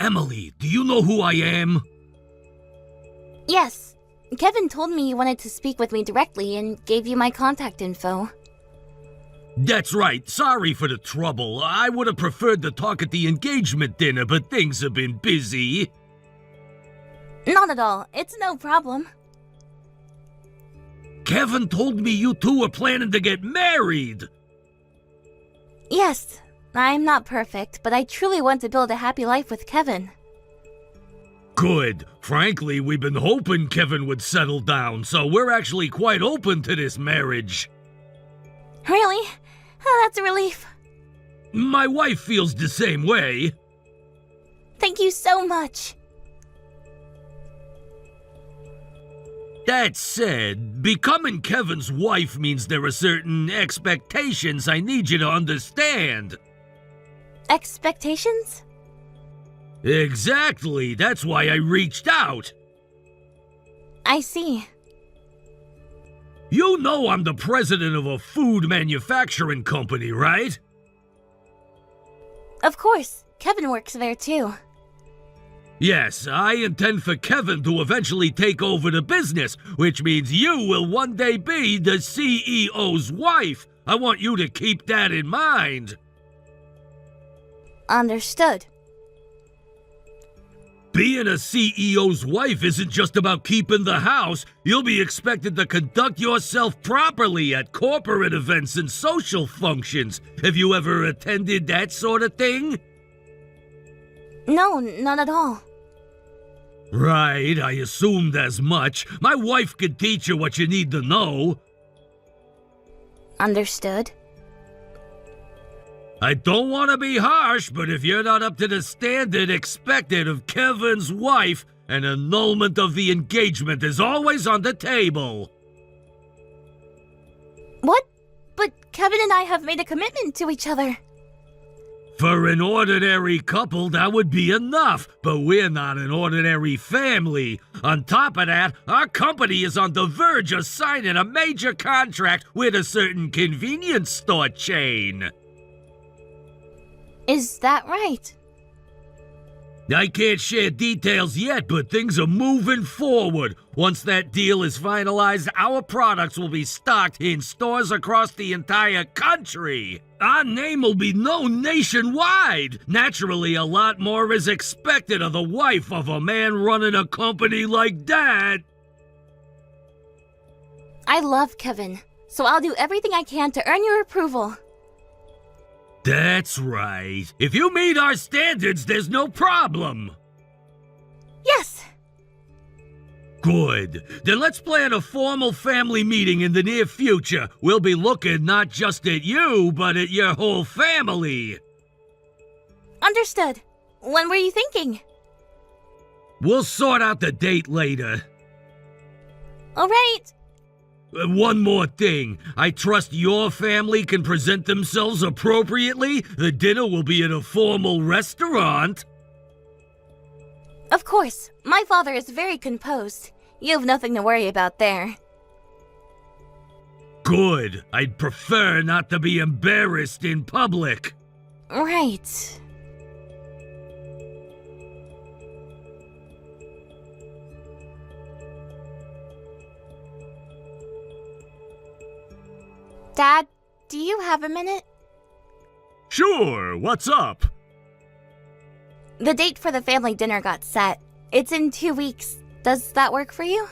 Emily, do you know who I am? Yes. Kevin told me he wanted to speak with me directly and gave you my contact info. That's right. Sorry for the trouble. I would have preferred to talk at the engagement dinner, but things have been busy. Not at all. It's no problem. Kevin told me you two were planning to get married. Yes. I'm not perfect, but I truly want to build a happy life with Kevin. Good. Frankly, we've been hoping Kevin would settle down, so we're actually quite open to this marriage. Really? Oh, that's a relief. My wife feels the same way. Thank you so much. That said, becoming Kevin's wife means there are certain expectations I need you to understand. Expectations? Exactly. That's why I reached out. I see. You know I'm the president of a food manufacturing company, right? Of course. Kevin works there too. Yes, I intend for Kevin to eventually take over the business, which means you will one day be the CEO's wife. I want you to keep that in mind. Understood. Being a CEO's wife isn't just about keeping the house. You'll be expected to conduct yourself properly at corporate events and social functions. Have you ever attended that sort of thing? No, not at all. Right, I assumed as much. My wife could teach you what you need to know. Understood. I don't want to be harsh, but if you're not up to the standard expected of Kevin's wife, an annulment of the engagement is always on the table. What? But Kevin and I have made a commitment to each other. For an ordinary couple, that would be enough, but we're not an ordinary family. On top of that, our company is on the verge of signing a major contract with a certain convenience store chain. Is that right? I can't share details yet, but things are moving forward. Once that deal is finalized, our products will be stocked in stores across the entire country. Our name will be known nationwide. Naturally, a lot more is expected of the wife of a man running a company like that. I love Kevin, so I'll do everything I can to earn your approval. That's right. If you meet our standards, there's no problem. Yes! Good. Then let's plan a formal family meeting in the near future. We'll be looking not just at you, but at your whole family. Understood. When were you thinking? We'll sort out the date later. All right. One more thing. I trust your family can present themselves appropriately. The dinner will be at a formal restaurant. Of course. My father is very composed. You have nothing to worry about there. Good. I'd prefer not to be embarrassed in public. Right. Dad, do you have a minute? Sure, what's up? The date for the family dinner got set. It's in 2 weeks. Does that work for you?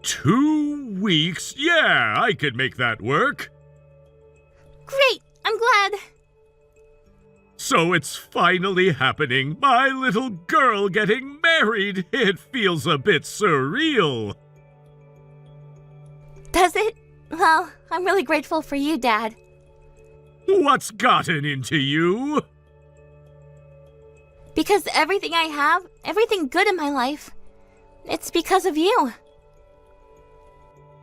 2 weeks? Yeah, I could make that work. Great! I'm glad. So it's finally happening. My little girl getting married. It feels a bit surreal. Does it? Well, I'm really grateful for you, Dad. What's gotten into you? Because everything I have, everything good in my life, it's because of you.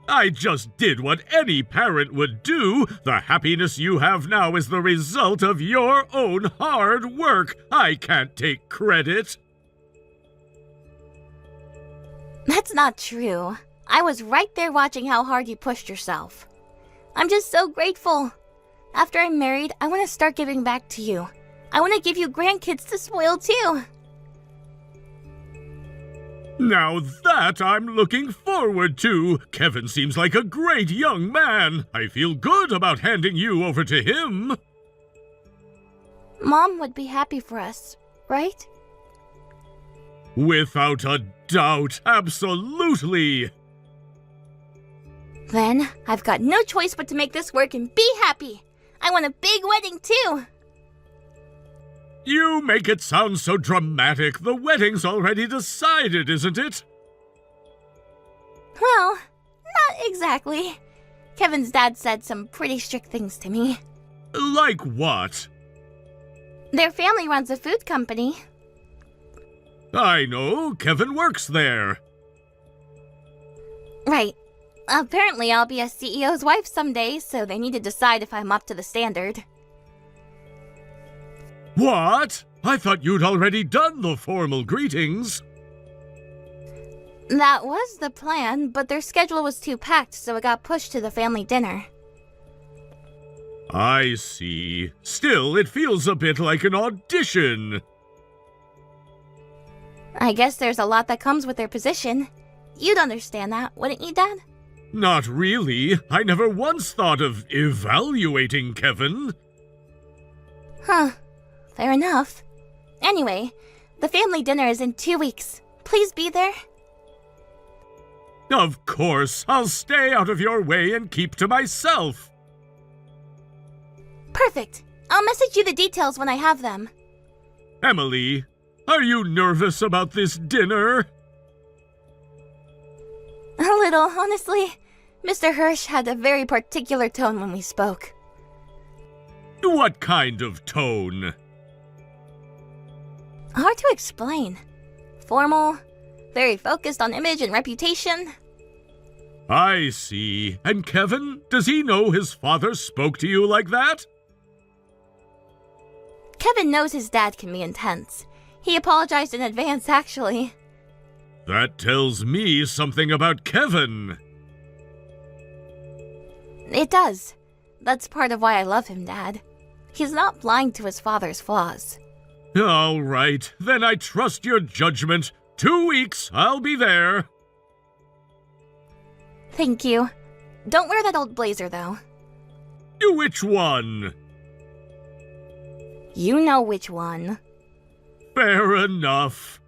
I just did what any parent would do. The happiness you have now is the result of your own hard work. I can't take credit. That's not true. I was right there watching how hard you pushed yourself. I'm just so grateful. After I'm married, I want to start giving back to you. I want to give you grandkids to spoil too. Now that I'm looking forward to. Kevin seems like a great young man. I feel good about handing you over to him. Mom would be happy for us, right? Without a doubt, absolutely. Then, I've got no choice but to make this work and be happy. I want a big wedding too. You make it sound so dramatic. The wedding's already decided, isn't it? Well, not exactly. Kevin's dad said some pretty strict things to me. Like what? Their family runs a food company. I know, Kevin works there. Right. Apparently I'll be a CEO's wife someday, so they need to decide if I'm up to the standard. What? I thought you'd already done the formal greetings. That was the plan, but their schedule was too packed, so it got pushed to the family dinner. I see. Still, it feels a bit like an audition. I guess there's a lot that comes with their position. You'd understand that, wouldn't you, Dad? Not really. I never once thought of evaluating Kevin. Huh. Fair enough. Anyway, the family dinner is in 2 weeks. Please be there. Of course. I'll stay out of your way and keep to myself. Perfect. I'll message you the details when I have them. Emily, are you nervous about this dinner? A little, honestly. Mr. Hirsch had a very particular tone when we spoke. What kind of tone? Hard to explain. Formal, very focused on image and reputation. I see. And Kevin, does he know his father spoke to you like that? Kevin knows his dad can be intense. He apologized in advance, actually. That tells me something about Kevin. It does. That's part of why I love him, Dad. He's not blind to his father's flaws. All right, then I trust your judgment. 2 weeks, I'll be there. Thank you. Don't wear that old blazer, though. Which one? You know which one. Fair enough.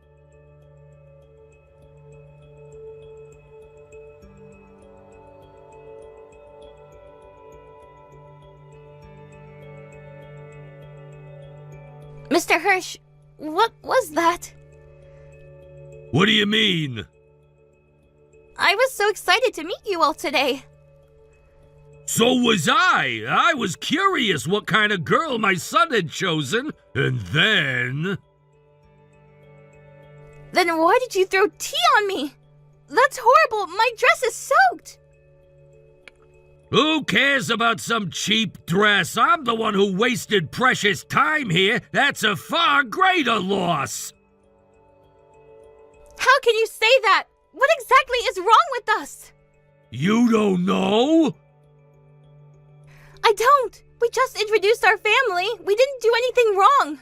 Mr. Hirsch, what was that? What do you mean? I was so excited to meet you all today. So was I. I was curious what kind of girl my son had chosen, and then... Then why did you throw tea on me? That's horrible. My dress is soaked. Who cares about some cheap dress? I'm the one who wasted precious time here. That's a far greater loss. How can you say that? What exactly is wrong with us? You don't know? I don't. We just introduced our family. We didn't do anything wrong.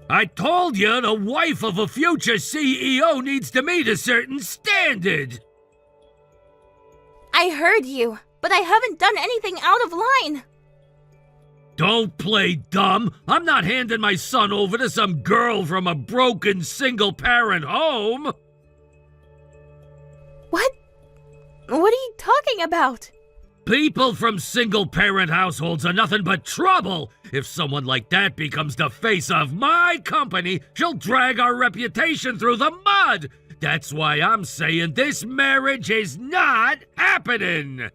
I told you the wife of a future CEO needs to meet a certain standard. I heard you, but I haven't done anything out of line. Don't play dumb. I'm not handing my son over to some girl from a broken single-parent home. What? What are you talking about? People from single-parent households are nothing but trouble. If someone like that becomes the face of my company, she'll drag our reputation through the mud. That's why I'm saying this marriage is not happening.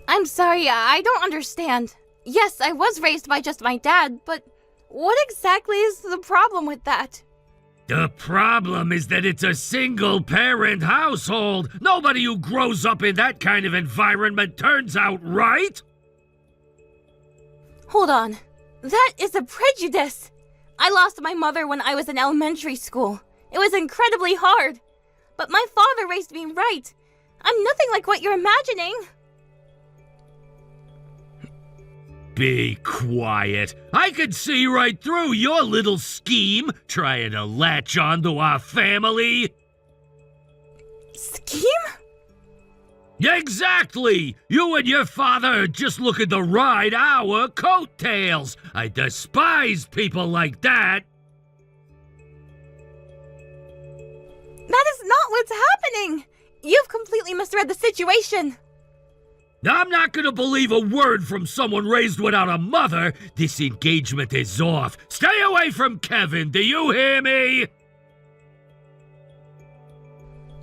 I'm sorry, I don't understand. Yes, I was raised by just my dad, but what exactly is the problem with that? The problem is that it's a single-parent household. Nobody who grows up in that kind of environment turns out right. Hold on. That is a prejudice. I lost my mother when I was in elementary school. It was incredibly hard. But my father raised me right. I'm nothing like what you're imagining. Be quiet. I could see right through your little scheme, trying to latch onto our family. Scheme? Exactly! You and your father are just looking to ride our coattails. I despise people like that. That is not what's happening! You've completely misread the situation. I'm not gonna believe a word from someone raised without a mother. This engagement is off. Stay away from Kevin, do you hear me?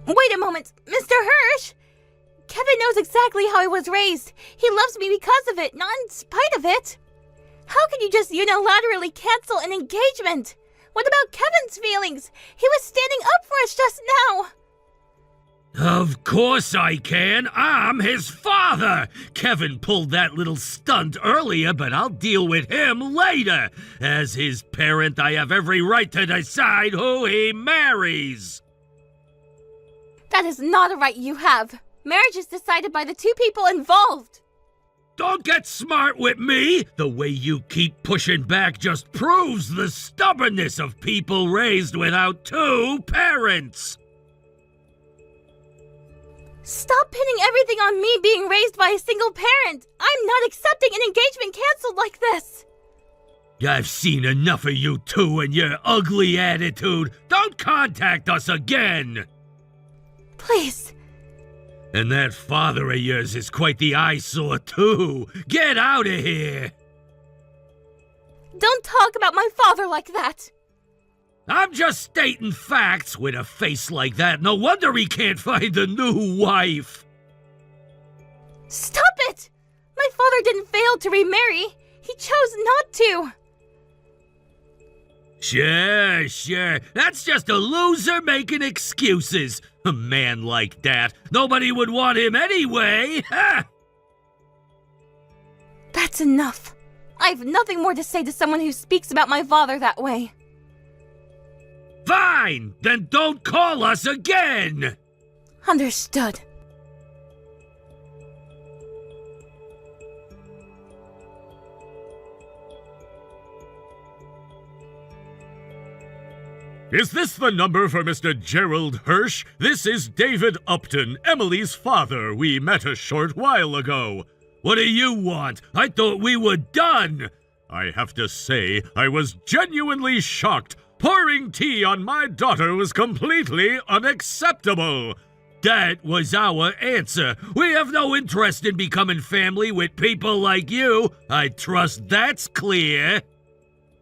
Wait a moment, Mr. Hirsch! Kevin knows exactly how I was raised. He loves me because of it, not in spite of it. How can you just unilaterally cancel an engagement? What about Kevin's feelings? He was standing up for us just now. Of course I can. I'm his father. Kevin pulled that little stunt earlier, but I'll deal with him later. As his parent, I have every right to decide who he marries. That is not a right you have. Marriage is decided by the two people involved. Don't get smart with me! The way you keep pushing back just proves the stubbornness of people raised without two parents! Stop pinning everything on me being raised by a single parent! I'm not accepting an engagement canceled like this! I've seen enough of you two and your ugly attitude. Don't contact us again! Please. And that father of yours is quite the eyesore, too. Get out of here! Don't talk about my father like that! I'm just stating facts. With a face like that, no wonder he can't find a new wife. Stop it! My father didn't fail to remarry. He chose not to. Sure. That's just a loser making excuses. A man like that, nobody would want him anyway. Ha! That's enough. I have nothing more to say to someone who speaks about my father that way. Fine! Then don't call us again! Understood. Is this the number for Mr. Gerald Hirsch? This is David Upton, Emily's father. We met a short while ago. What do you want? I thought we were done! I have to say, I was genuinely shocked. Pouring tea on my daughter was completely unacceptable. That was our answer. We have no interest in becoming family with people like you. I trust that's clear.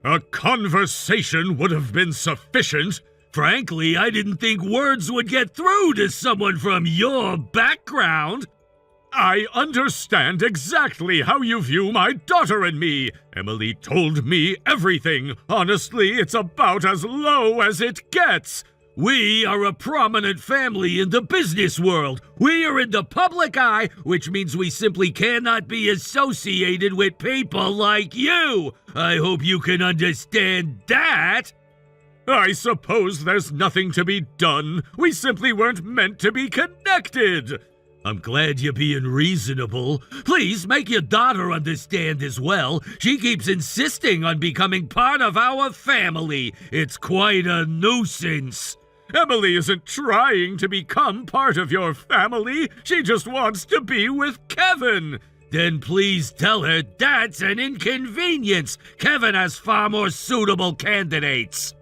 A conversation would have been sufficient. Frankly, I didn't think words would get through to someone from your background. I understand exactly how you view my daughter and me. Emily told me everything. Honestly, it's about as low as it gets. We are a prominent family in the business world. We are in the public eye, which means we simply cannot be associated with people like you. I hope you can understand that. I suppose there's nothing to be done. We simply weren't meant to be connected. I'm glad you're being reasonable. Please make your daughter understand as well. She keeps insisting on becoming part of our family. It's quite a nuisance. Emily isn't trying to become part of your family. She just wants to be with Kevin. Then please tell her that's an inconvenience. Kevin has far more suitable candidates.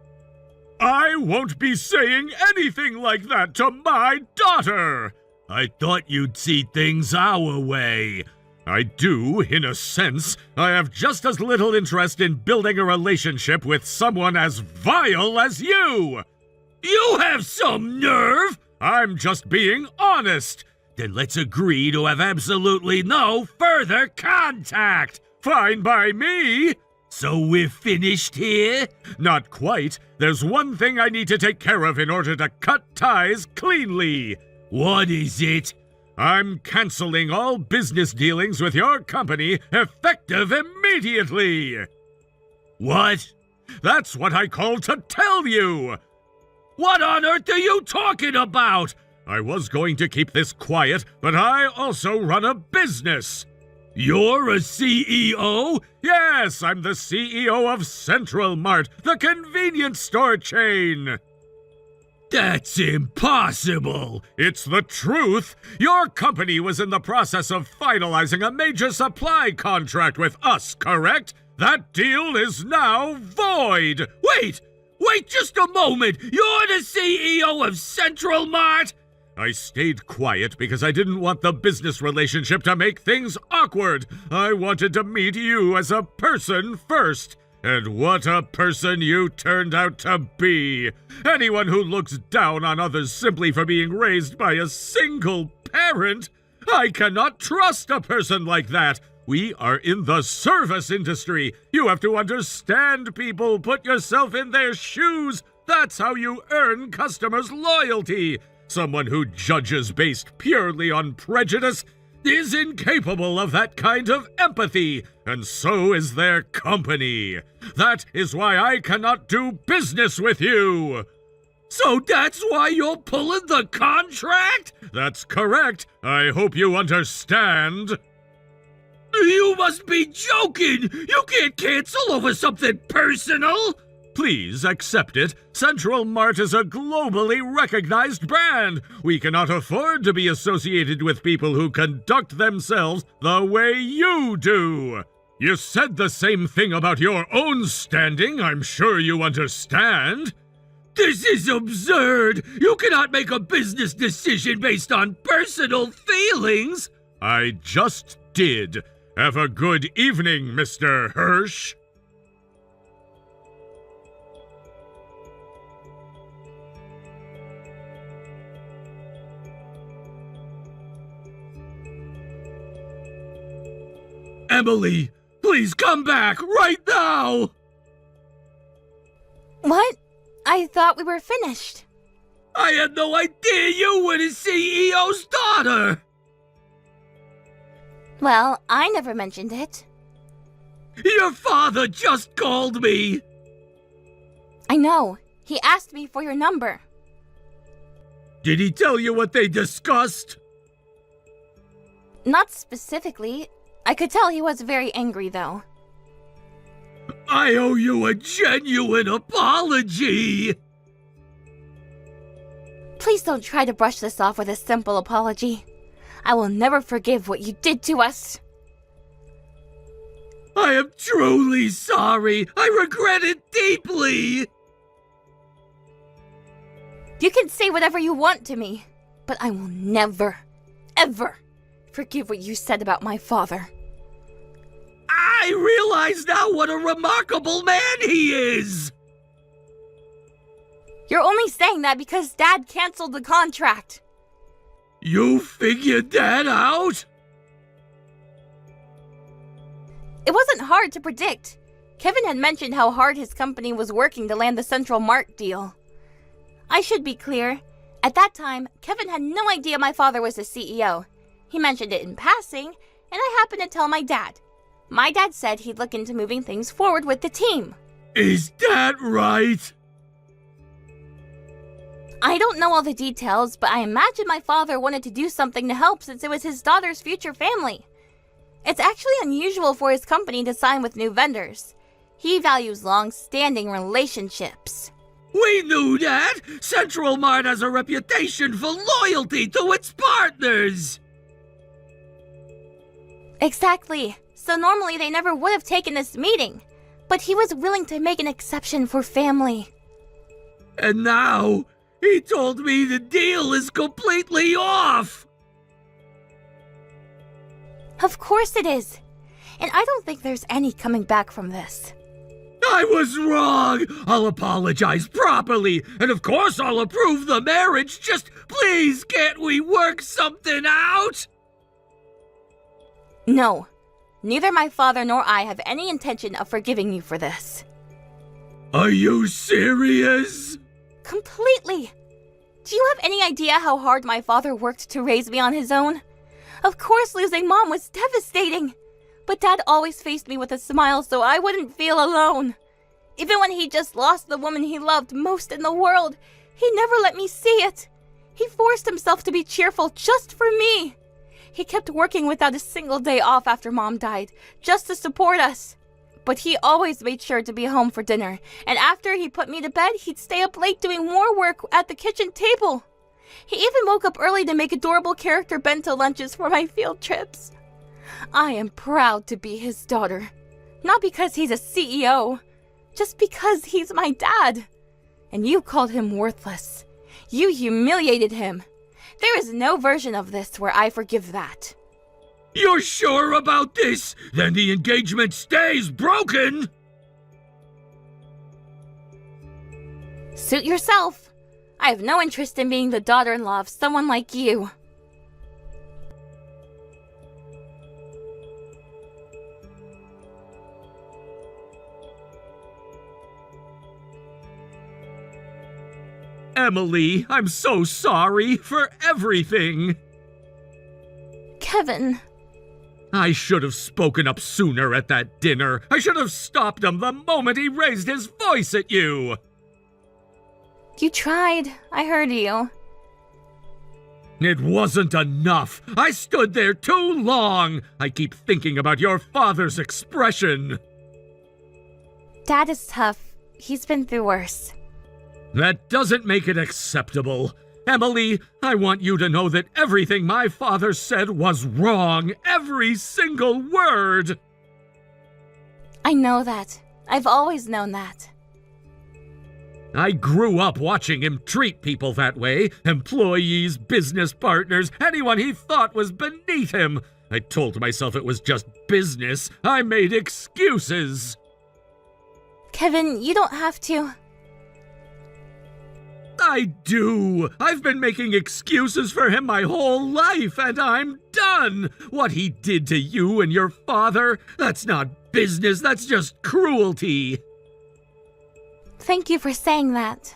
I won't be saying anything like that to my daughter. I thought you'd see things our way. I do, in a sense. I have just as little interest in building a relationship with someone as vile as you. You have some nerve! I'm just being honest. Then let's agree to have absolutely no further contact. Fine by me. So we're finished here? Not quite. There's one thing I need to take care of in order to cut ties cleanly. What is it? I'm canceling all business dealings with your company effective immediately. What? That's what I called to tell you. What on earth are you talking about? I was going to keep this quiet, but I also run a business. You're a CEO? Yes, I'm the CEO of Central Mart, the convenience store chain. That's impossible! It's the truth. Your company was in the process of finalizing a major supply contract with us, correct? That deal is now void. Wait just a moment! You're the CEO of Central Mart? I stayed quiet because I didn't want the business relationship to make things awkward. I wanted to meet you as a person first. And what a person you turned out to be! Anyone who looks down on others simply for being raised by a single parent? I cannot trust a person like that! We are in the service industry! You have to understand people, put yourself in their shoes! That's how you earn customers' loyalty! Someone who judges based purely on prejudice is incapable of that kind of empathy, and so is their company. That is why I cannot do business with you. So that's why you're pulling the contract? That's correct. I hope you understand. You must be joking! You can't cancel over something personal! Please accept it. Central Mart is a globally recognized brand. We cannot afford to be associated with people who conduct themselves the way you do. You said the same thing about your own standing. I'm sure you understand. This is absurd! You cannot make a business decision based on personal feelings! I just did. Have a good evening, Mr. Hirsch. Emily, please come back right now! What? I thought we were finished. I had no idea you were the CEO's daughter! Well, I never mentioned it. Your father just called me! I know. He asked me for your number. Did he tell you what they discussed? Not specifically. I could tell he was very angry, though. I owe you a genuine apology! Please don't try to brush this off with a simple apology. I will never forgive what you did to us. I am truly sorry. I regret it deeply. You can say whatever you want to me, but I will never, ever forgive what you said about my father. I realize now what a remarkable man he is. You're only saying that because Dad canceled the contract. You figured that out? It wasn't hard to predict. Kevin had mentioned how hard his company was working to land the Central Mart deal. I should be clear. At that time, Kevin had no idea my father was the CEO. He mentioned it in passing, and I happened to tell my dad. My dad said he'd look into moving things forward with the team. Is that right? I don't know all the details, but I imagine my father wanted to do something to help since it was his daughter's future family. It's actually unusual for his company to sign with new vendors. He values long-standing relationships. We knew that! Central Mart has a reputation for loyalty to its partners! Exactly. So normally they never would have taken this meeting. But he was willing to make an exception for family. And now, he told me the deal is completely off! Of course it is. And I don't think there's any coming back from this. I was wrong! I'll apologize properly, and of course I'll approve the marriage, just please can't we work something out? No. Neither my father nor I have any intention of forgiving you for this. Are you serious? Completely. Do you have any idea how hard my father worked to raise me on his own? Of course losing Mom was devastating. But Dad always faced me with a smile so I wouldn't feel alone. Even when he just lost the woman he loved most in the world, he never let me see it. He forced himself to be cheerful just for me. He kept working without a single day off after Mom died, just to support us. But he always made sure to be home for dinner, and after he put me to bed, he'd stay up late doing more work at the kitchen table. He even woke up early to make adorable character bento lunches for my field trips. I am proud to be his daughter. Not because he's a CEO, just because he's my dad. And you called him worthless. You humiliated him. There is no version of this where I forgive that. You're sure about this? Then the engagement stays broken! Suit yourself. I have no interest in being the daughter-in-law of someone like you. Emily, I'm so sorry for everything. Kevin. I should have spoken up sooner at that dinner. I should have stopped him the moment he raised his voice at you. You tried. I heard you. It wasn't enough. I stood there too long. I keep thinking about your father's expression. Dad is tough. He's been through worse. That doesn't make it acceptable. Emily, I want you to know that everything my father said was wrong. Every single word. I know that. I've always known that. I grew up watching him treat people that way. Employees, business partners, anyone he thought was beneath him. I told myself it was just business. I made excuses. Kevin, you don't have to. I do. I've been making excuses for him my whole life, and I'm done. What he did to you and your father, that's not business, that's just cruelty. Thank you for saying that.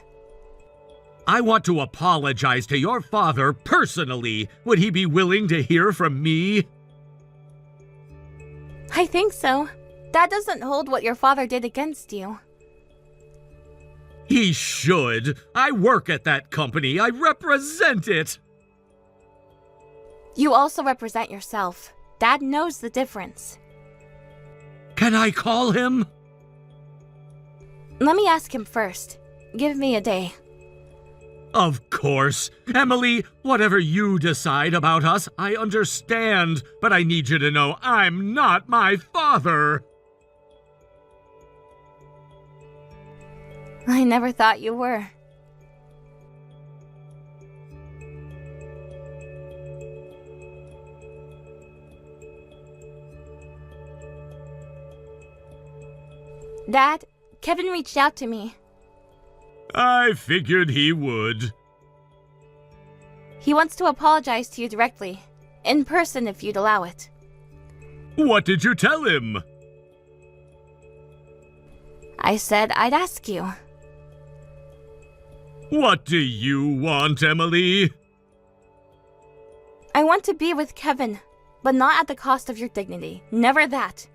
I want to apologize to your father personally. Would he be willing to hear from me? I think so. That doesn't hold what your father did against you. He should. I work at that company. I represent it. You also represent yourself. Dad knows the difference. Can I call him? Let me ask him first. Give me a day. Of course. Emily, whatever you decide about us, I understand. But I need you to know I'm not my father. I never thought you were. Dad, Kevin reached out to me. I figured he would. He wants to apologize to you directly. In person, if you'd allow it. What did you tell him? I said I'd ask you. What do you want, Emily? I want to be with Kevin, but not at the cost of your dignity. Never that.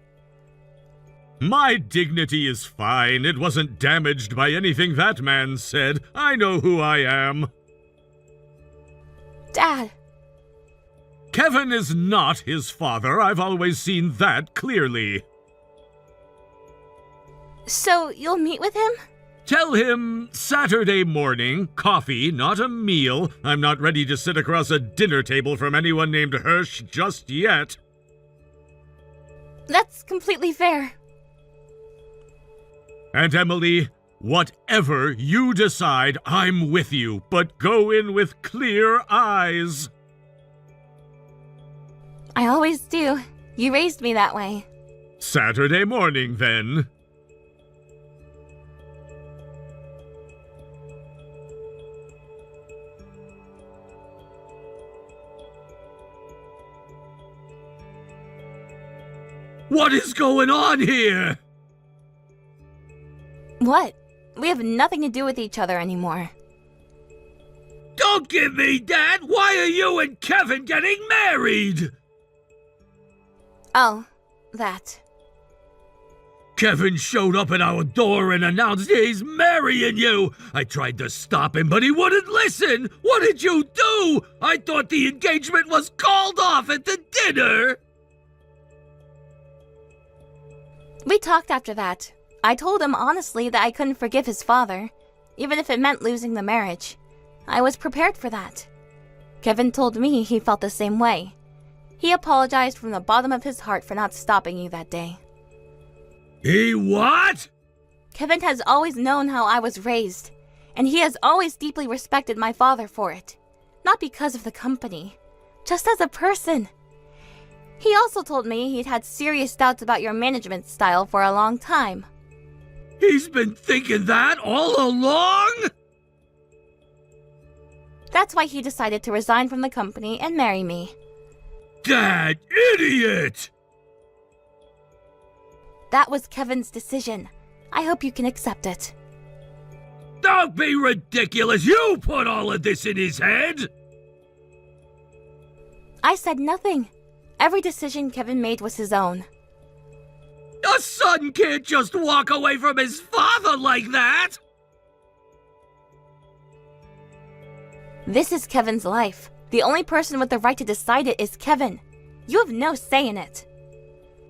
My dignity is fine. It wasn't damaged by anything that man said. I know who I am. Dad. Kevin is not his father. I've always seen that clearly. So you'll meet with him? Tell him Saturday morning, coffee, not a meal. I'm not ready to sit across a dinner table from anyone named Hirsch just yet. That's completely fair. And Emily, whatever you decide, I'm with you, but go in with clear eyes. I always do. You raised me that way. Saturday morning, then. What is going on here? What? We have nothing to do with each other anymore. Don't give me that! Why are you and Kevin getting married? Oh, that. Kevin showed up at our door and announced he's marrying you. I tried to stop him, but he wouldn't listen. What did you do? I thought the engagement was called off at the dinner. We talked after that. I told him honestly that I couldn't forgive his father, even if it meant losing the marriage. I was prepared for that. Kevin told me he felt the same way. He apologized from the bottom of his heart for not stopping you that day. He what? Kevin has always known how I was raised, and he has always deeply respected my father for it. Not because of the company, just as a person. He also told me he'd had serious doubts about your management style for a long time. He's been thinking that all along? That's why he decided to resign from the company and marry me. That idiot! That was Kevin's decision. I hope you can accept it. Don't be ridiculous! You put all of this in his head! I said nothing. Every decision Kevin made was his own. A son can't just walk away from his father like that! This is Kevin's life. The only person with the right to decide it is Kevin. You have no say in it.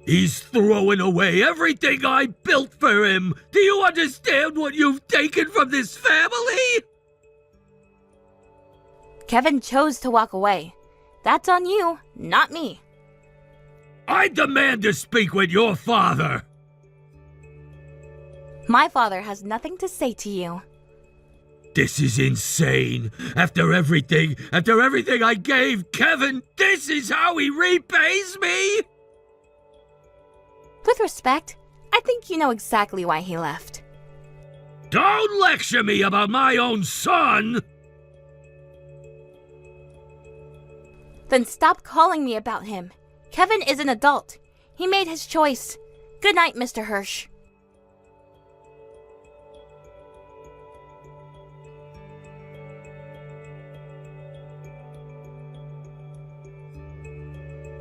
He's throwing away everything I built for him. Do you understand what you've taken from this family? Kevin chose to walk away. That's on you, not me. I demand to speak with your father. My father has nothing to say to you. This is insane. After everything I gave Kevin, this is how he repays me? With respect, I think you know exactly why he left. Don't lecture me about my own son! Then stop calling me about him. Kevin is an adult. He made his choice. Good night, Mr. Hirsch.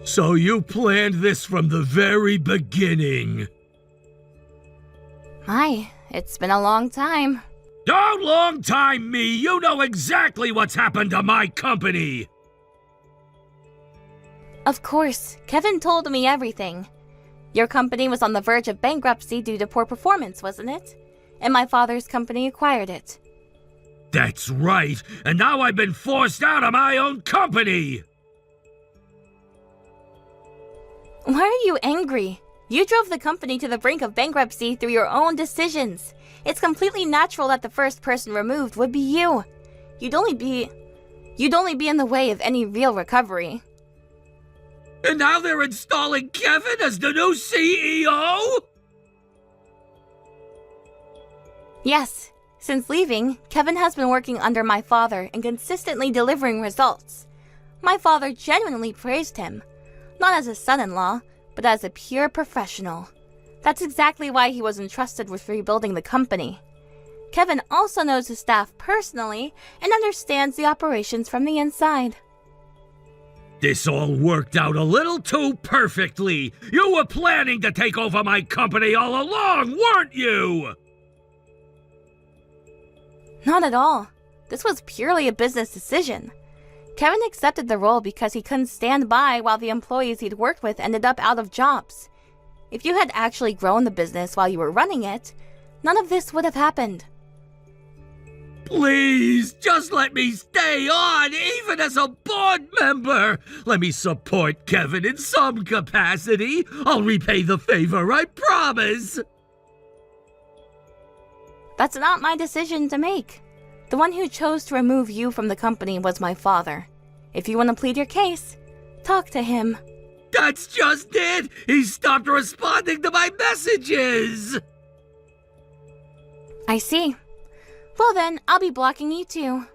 So you planned this from the very beginning. Hi, it's been a long time. Don't long time me! You know exactly what's happened to my company! Of course, Kevin told me everything. Your company was on the verge of bankruptcy due to poor performance, wasn't it? And my father's company acquired it. That's right, and now I've been forced out of my own company! Why are you angry? You drove the company to the brink of bankruptcy through your own decisions. It's completely natural that the first person removed would be you. You'd only be in the way of any real recovery. And now they're installing Kevin as the new CEO? Yes. Since leaving, Kevin has been working under my father and consistently delivering results. My father genuinely praised him. Not as a son-in-law, but as a pure professional. That's exactly why he was entrusted with rebuilding the company. Kevin also knows his staff personally and understands the operations from the inside. This all worked out a little too perfectly. You were planning to take over my company all along, weren't you? Not at all. This was purely a business decision. Kevin accepted the role because he couldn't stand by while the employees he'd worked with ended up out of jobs. If you had actually grown the business while you were running it, none of this would have happened. Please, just let me stay on, even as a board member. Let me support Kevin in some capacity. I'll repay the favor, I promise. That's not my decision to make. The one who chose to remove you from the company was my father. If you want to plead your case, talk to him. That's just it! He stopped responding to my messages! I see. Well then, I'll be blocking you too.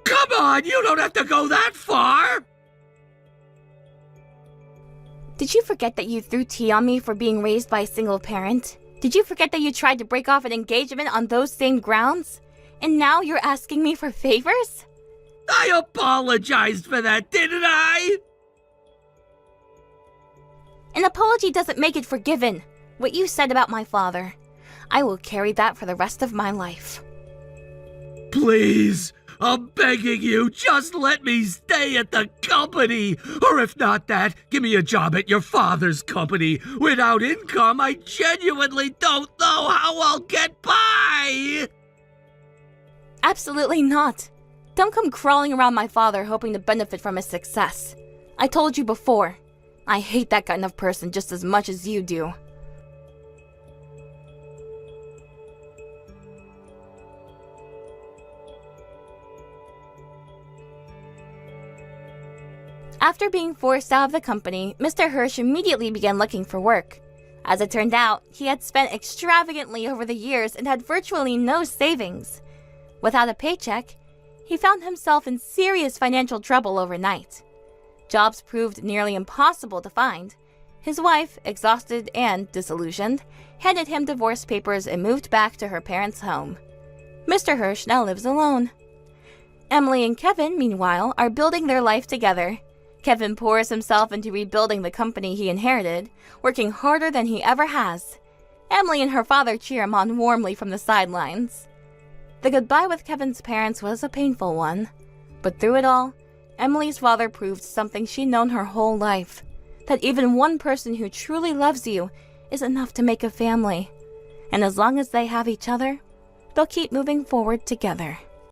Come on, you don't have to go that far! Did you forget that you threw tea on me for being raised by a single parent? Did you forget that you tried to break off an engagement on those same grounds? And now you're asking me for favors? I apologized for that, didn't I? An apology doesn't make it forgiven. What you said about my father, I will carry that for the rest of my life. Please, I'm begging you, just let me stay at the company. Or if not that, give me a job at your father's company. Without income, I genuinely don't know how I'll get by. Absolutely not. Don't come crawling around my father hoping to benefit from his success. I told you before, I hate that kind of person just as much as you do. After being forced out of the company, Mr. Hirsch immediately began looking for work. As it turned out, he had spent extravagantly over the years and had virtually no savings. Without a paycheck, he found himself in serious financial trouble overnight. Jobs proved nearly impossible to find. His wife, exhausted and disillusioned, handed him divorce papers and moved back to her parents' home. Mr. Hirsch now lives alone. Emily and Kevin, meanwhile, are building their life together. Kevin pours himself into rebuilding the company he inherited, working harder than he ever has. Emily and her father cheer him on warmly from the sidelines. The goodbye with Kevin's parents was a painful one, but through it all, Emily's father proved something she'd known her whole life, that even one person who truly loves you is enough to make a family, and as long as they have each other, they'll keep moving forward together.